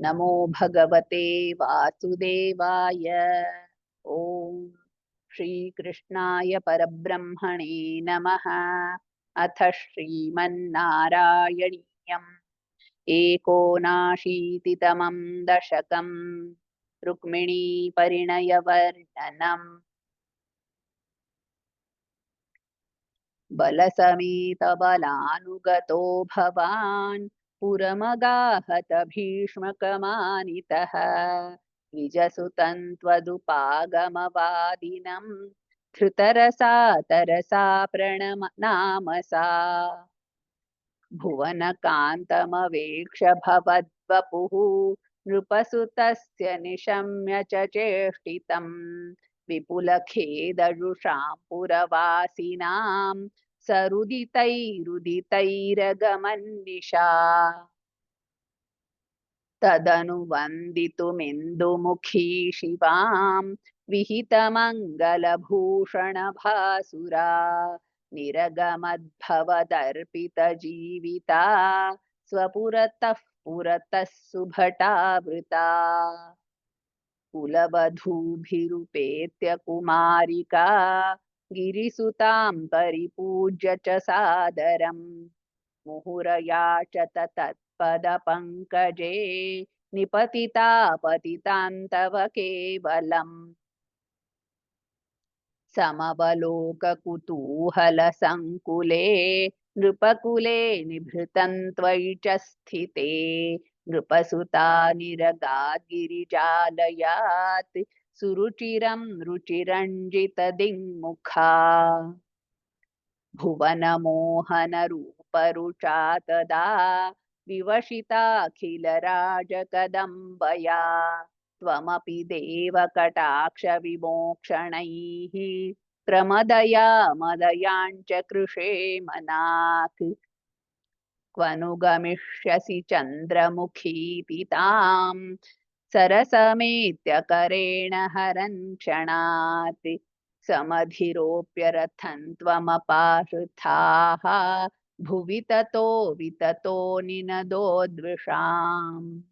नमो भगवते वासुदेवाय। ओम श्रीकृष्णाय परब्रह्मणे नमः। अथ श्रीमन्नारायणीयम् एकोनाशीतितमं दशकम् रुक्मिणी परिणयवर्णनम्। बलसमेतबलानुगतो भवान् पुरमगाहत भीष्मकमानितः। द्विजसुतं त्वदुपागमवादिनं धृतरसा तरसा प्रणमनाम सा। भुवनकान्तमवेक्ष भवद्वपुः नृपसुतस्य निशम्य च चेष्टितम् विपुलखेदजुषां पुरवासिनां सरुदितैरुदितैरगमन्निशा। तदनुवन्दितुमिन्दुमुखी शिवां विहितमङ्गलभूषणभासुरा निरगमद्भवदर्पितजीविता स्वपुरतः पुरतः सुभटावृता। कुलवधूभिरुपेत्य कुमारिका गिरिसुतां परिपूज्य च सादरम् मुहुरयाचत तत्पदपङ्कजे निपतिता पतितान्तव केवलम्। समवलोककुतूहलसङ्कुले नृपकुले निभृतं त्वयि च स्थिते नृपसुता निरगाद्गिरिजालयात् सुरुचिरं रुचिरञ्जितदिङ्मुखा। भुवनमोहनरूपरुचा तदा विवशिताखिलराजकदम्बया त्वमपि देवकटाक्षविमोक्षणैः प्रमदया मदयाञ्च कृषे मनाक्। क्वनु गमिष्यसि चन्द्रमुखीति तां सरसमेत्य हरन् क्षणात् समधिरोप्य रथं त्वमपाहृथाः भुवि ततो विततो निनदोद्विषाम्।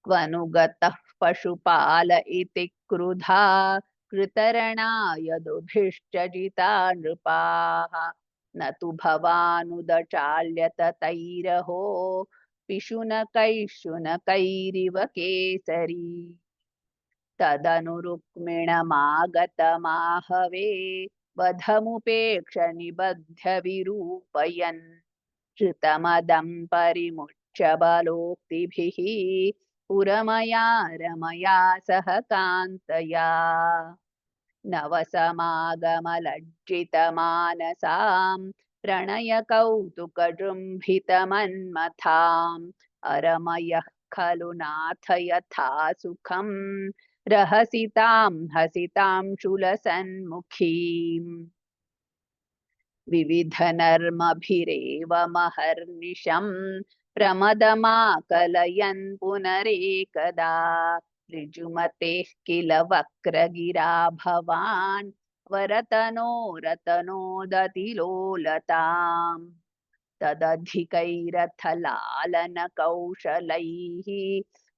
क्वनु गतः पशुपाल इति क्रुधा कृतरणाय जिता नृपाः न तु भवानुदचाल्यततैरहो पिशुनकैः केसरी। तदनुरुक्मिणमागतमाहवे वधमुपेक्ष निबध्य विरूपयन् श्रुतमदं परिमुच्य बलोक्तिभिः पुरमया रमया सह कान्तया। नवसमागमलज्जितमानसां प्रणयकौतुकजृम्भितमन्मथाम् अरमयः खलु नाथ यथा सुखं रहसितां हसितां शूलसन्मुखीम्। विविधनर्मभिरेव महर्निशं प्रमदमाकलयन् पुनरेकदा ऋजुमतेः किल वक्रगिरा भवान् वरतनोरतनोदतिलोलताम्। तदधिकैरथलालनकौशलैः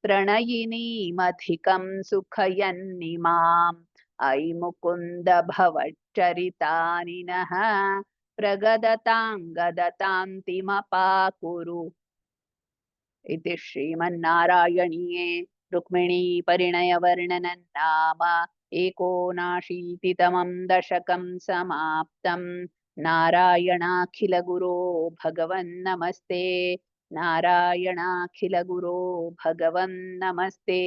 प्रणयिनीमधिकं सुखयन्निमाम् अयि मुकुन्द भवच्चरितानि नः प्रगदताङ्गदतान्तिमपाकुरु। इति श्रीमन्नारायणीये रुक्मिणी परिणयवर्णनं नाम एकोनाशीतितमं दशकं समाप्तम्। नारायणाखिलगुरो भगवन्नमस्ते। नारायणाखिलगुरो भगवन्नमस्ते।